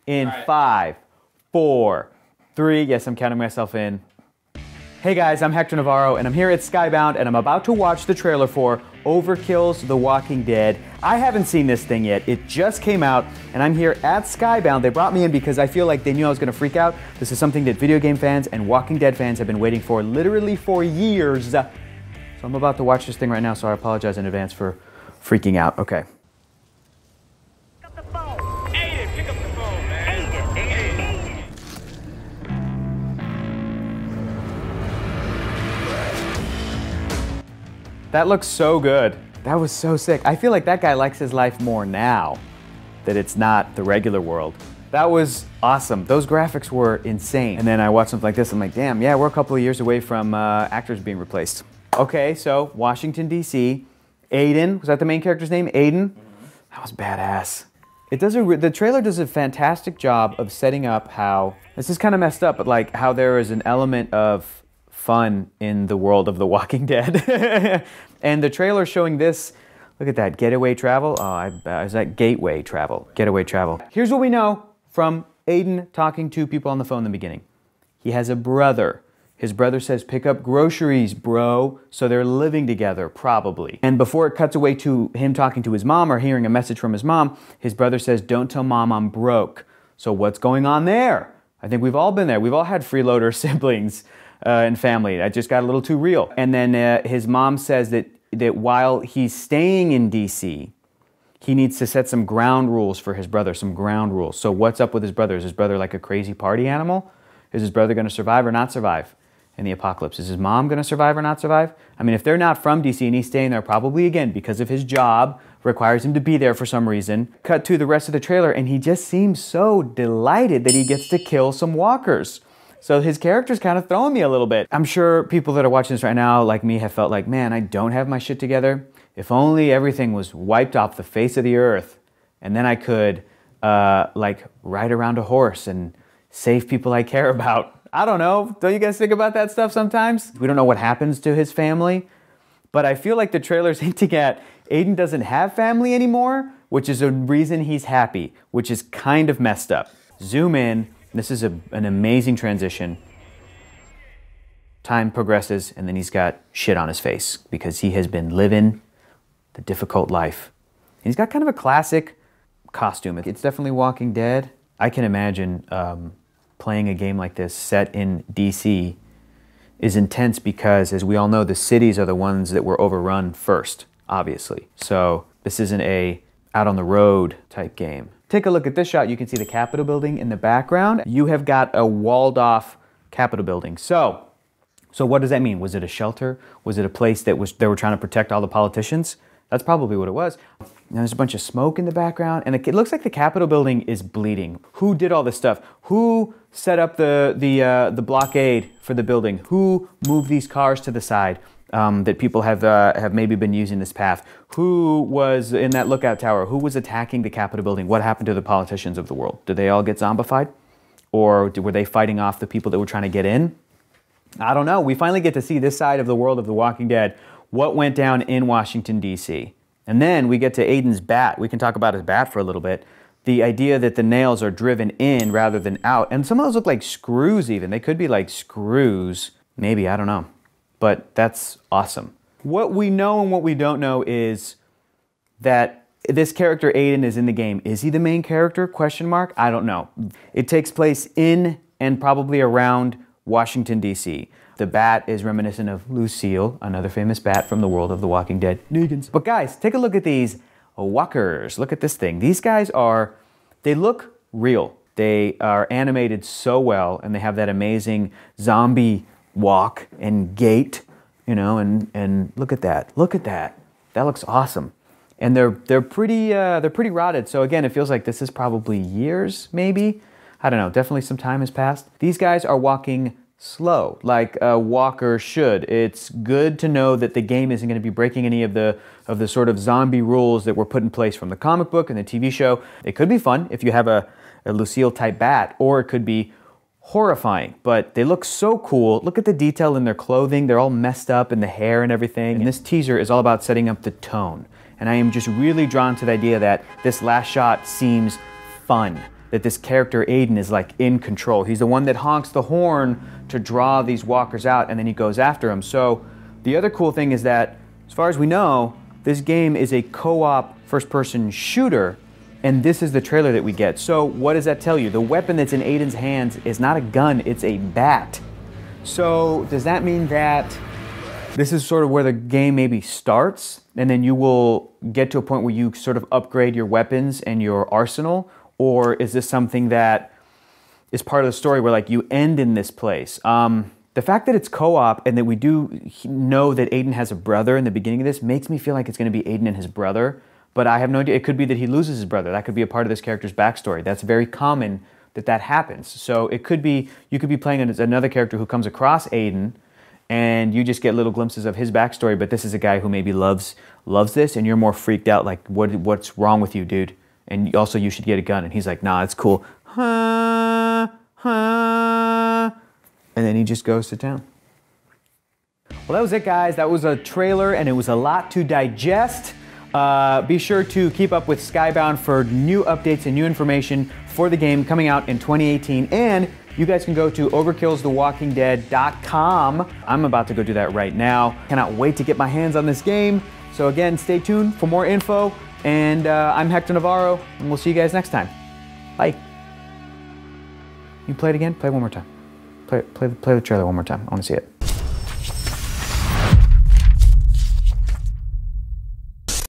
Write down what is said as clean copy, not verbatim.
in 5, 4, 3. Yes, I'm counting myself in. Hey guys, I'm Hector Navarro, and I'm here at Skybound, and I'm about to watch the trailer for Overkill's The Walking Dead. I haven't seen this thing yet. It just came out, and I'm here at Skybound. They brought me in because I feel like they knew I was going to freak out. This is something that video game fans and Walking Dead fans have been waiting for literally for years. So I'm about to watch this thing right now, so I apologize in advance for freaking out. Okay. Pick up the phone. Aidan, pick up the phone, man. Aidan. That looks so good. That was so sick. I feel like that guy likes his life more now that it's not the regular world. That was awesome. Those graphics were insane. And then I watched something like this, I'm like, damn, yeah, we're a couple of years away from actors being replaced. Okay, so Washington, D.C. Aidan, was that the main character's name? Aidan? That was badass. The trailer does a fantastic job of setting up how, this is kind of messed up, but like how there is an element of fun in the world of The Walking Dead. And the trailer showing this, look at that, getaway travel. Oh, is that gateway travel? Getaway travel. Here's what we know from Aidan talking to people on the phone in the beginning. He has a brother. His brother says, pick up groceries, bro. So they're living together, probably. And before it cuts away to him talking to his mom or hearing a message from his mom, his brother says, don't tell mom I'm broke. So what's going on there? I think we've all been there. We've all had freeloader siblings and family. That just got a little too real. And then his mom says that while he's staying in DC, he needs to set some ground rules for his brother, some ground rules. So what's up with his brother? Is his brother like a crazy party animal? Is his brother gonna survive or not survive in the apocalypse? Is his mom gonna survive or not survive? I mean, if they're not from DC and he's staying there probably again because of his job, requires him to be there for some reason. Cut to the rest of the trailer and he just seems so delighted that he gets to kill some walkers. So his character's kind of throwing me a little bit. I'm sure people that are watching this right now, like me, have felt like, man, I don't have my shit together. If only everything was wiped off the face of the earth, and then I could, like, ride around a horse and save people I care about. I don't know. Don't you guys think about that stuff sometimes? We don't know what happens to his family, but I feel like the trailer's hinting at Aidan doesn't have family anymore, which is a reason he's happy, which is kind of messed up. Zoom in. This is an amazing transition. Time progresses, and then he's got shit on his face because he has been living the difficult life. And he's got kind of a classic costume. It's definitely Walking Dead. I can imagine playing a game like this set in DC is intense because, as we all know, the cities are the ones that were overrun first, obviously. So this isn't a out on the road type game. Take a look at this shot. You can see the Capitol building in the background. You have got a walled off Capitol building. So what does that mean? Was it a shelter? Was it a place that they were trying to protect all the politicians? That's probably what it was. And there's a bunch of smoke in the background, and it looks like the Capitol building is bleeding. Who did all this stuff? Who set up the blockade for the building? Who moved these cars to the side? That people have maybe been using this path. Who was in that lookout tower? Who was attacking the Capitol building? What happened to the politicians of the world? Did they all get zombified? Or were they fighting off the people that were trying to get in? I don't know. We finally get to see this side of the world of The Walking Dead. What went down in Washington, D.C. And then we get to Aidan's bat. We can talk about his bat for a little bit. The idea that the nails are driven in rather than out. And some of those look like screws even. They could be like screws. Maybe, I don't know. But that's awesome. What we know and what we don't know is that this character Aidan is in the game. Is he the main character? Question mark. I don't know. It takes place in and probably around Washington, D.C. The bat is reminiscent of Lucille, another famous bat from the world of The Walking Dead. Negans. But guys, take a look at these walkers. Look at this thing. These guys they look real. They are animated so well, and they have that amazing zombie walk and gait, you know, and look at that. Look at that. That looks awesome. And they're pretty rotted. So again, it feels like this is probably years, maybe. I don't know. Definitely some time has passed. These guys are walking slow, like a walker should. It's good to know that the game isn't going to be breaking any of the sort of zombie rules that were put in place from the comic book and the TV show. It could be fun if you have a Lucille type bat, or it could be horrifying, but they look so cool. Look at the detail in their clothing. They're all messed up in the hair and everything. And this teaser is all about setting up the tone. And I am just really drawn to the idea that this last shot seems fun. that this character Aidan is like in control. He's the one that honks the horn to draw these walkers out, and then he goes after them. So the other cool thing is that, as far as we know, this game is a co-op first-person shooter, and this is the trailer that we get. So what does that tell you? The weapon that's in Aidan's hands is not a gun, it's a bat. So does that mean that this is sort of where the game maybe starts, and then you will get to a point where you sort of upgrade your weapons and your arsenal? Or is this something that is part of the story where like you end in this place? The fact that it's co-op and that we do know that Aidan has a brother in the beginning of this makes me feel like it's going to be Aidan and his brother, but I have no idea. It could be that he loses his brother. That could be a part of this character's backstory. That's very common that happens. So it could be, you could be playing as another character who comes across Aidan, and you just get little glimpses of his backstory, but this is a guy who maybe loves this, and you're more freaked out, like, what's wrong with you, dude? And also, you should get a gun. And he's like, nah, it's cool. And then he just goes to town. Well, that was it, guys. That was a trailer, and it was a lot to digest. Be sure to keep up with Skybound for new updates and new information for the game coming out in 2018. And you guys can go to overkillsthewalkingdead.com. I'm about to go do that right now. Cannot wait to get my hands on this game. So again, stay tuned for more info. And I'm Hector Navarro, and we'll see you guys next time. Bye. You play it again? Play it one more time. Play the trailer one more time. I want to see it.